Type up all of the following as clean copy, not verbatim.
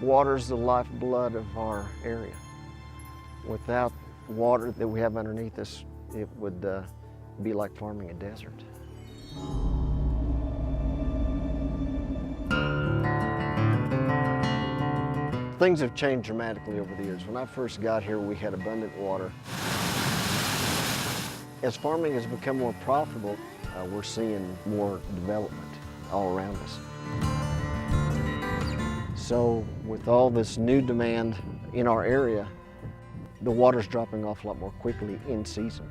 Water's the lifeblood of our area. Without water that we have underneath us, it would be like farming a desert. Things have changed dramatically over the years. When I first got here, we had abundant water. As farming has become more profitable, we're seeing more development all around us. So with all this new demand in our area, the water's dropping off a lot more quickly in season.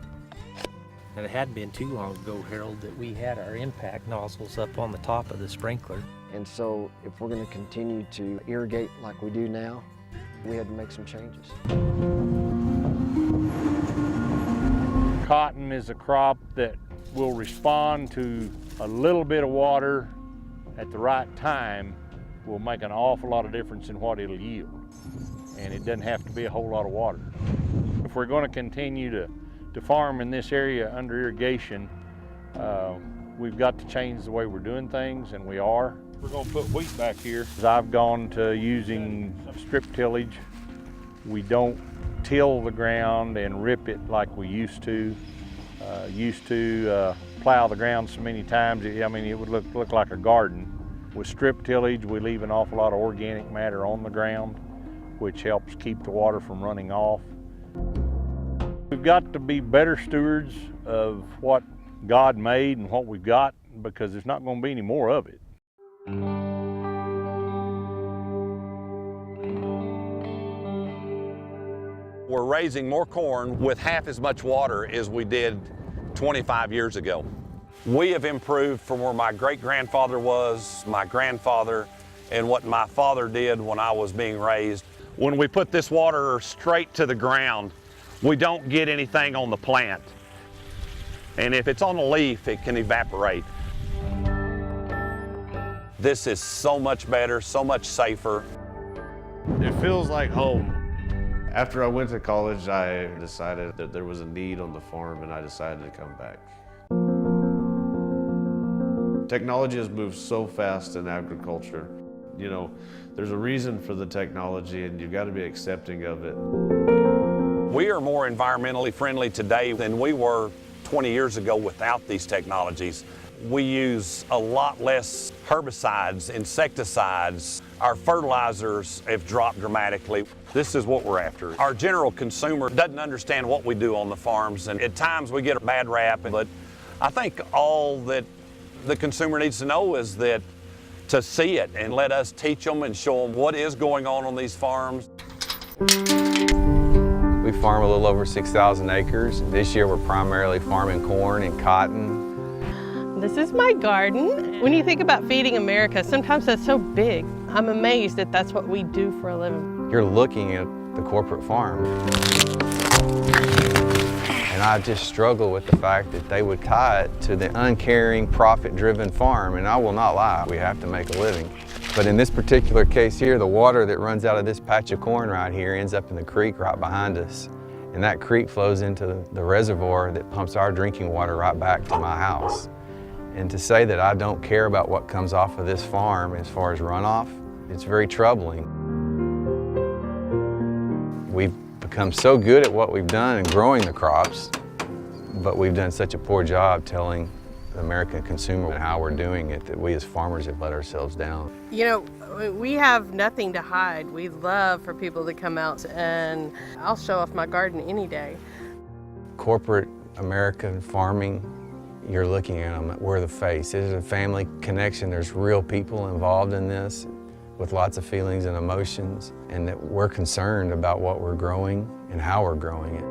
And it hadn't been too long ago, Harold, that we had our impact nozzles up on the top of the sprinkler. And so if we're going to continue to irrigate like we do now, we had to make some changes. Cotton is a crop that will respond to a little bit of water at the right time will make an awful lot of difference in what it'll yield. And it doesn't have to be a whole lot of water. If we're going to continue to farm in this area under irrigation, we've got to change the way we're doing things, and we are. We're going to put wheat back here. I've gone to using strip tillage. We don't till the ground and rip it like we used to. Plow the ground so many times, it would look like a garden. With strip tillage, we leave an awful lot of organic matter on the ground, which helps keep the water from running off. We've got to be better stewards of what God made and what we've got, because there's not going to be any more of it. We're raising more corn with half as much water as we did 25 years ago. We have improved from where my great-grandfather was, my grandfather, and what my father did when I was being raised. When we put this water straight to the ground, we don't get anything on the plant. And if it's on a leaf, it can evaporate. This is so much better, so much safer. It feels like home. After I went to college, I decided that there was a need on the farm, and I decided to come back. Technology has moved so fast in agriculture. You know, there's a reason for the technology, and you've got to be accepting of it. We are more environmentally friendly today than we were 20 years ago without these technologies. We use a lot less herbicides, insecticides. Our fertilizers have dropped dramatically. This is what we're after. Our general consumer doesn't understand what we do on the farms, and at times we get a bad rap, but I think all that the consumer needs to know is that to see it and let us teach them and show them what is going on these farms. We farm a little over 6,000 acres. This year we're primarily farming corn and cotton. This is my garden. When you think about feeding America, sometimes that's so big. I'm amazed that that's what we do for a living. You're looking at the corporate farm. And I just struggle with the fact that they would tie it to the uncaring, profit-driven farm, and I will not lie, we have to make a living. But in this particular case here, the water that runs out of this patch of corn right here ends up in the creek right behind us. And that creek flows into the reservoir that pumps our drinking water right back to my house. And to say that I don't care about what comes off of this farm as far as runoff, it's very troubling. We've become so good at what we've done in growing the crops, but we've done such a poor job telling the American consumer how we're doing it that we as farmers have let ourselves down. You know, we have nothing to hide. We love for people to come out, and I'll show off my garden any day. Corporate American farming, you're looking at them, we're the face. There's a family connection, there's real people involved in this with lots of feelings and emotions, and that we're concerned about what we're growing and how we're growing it.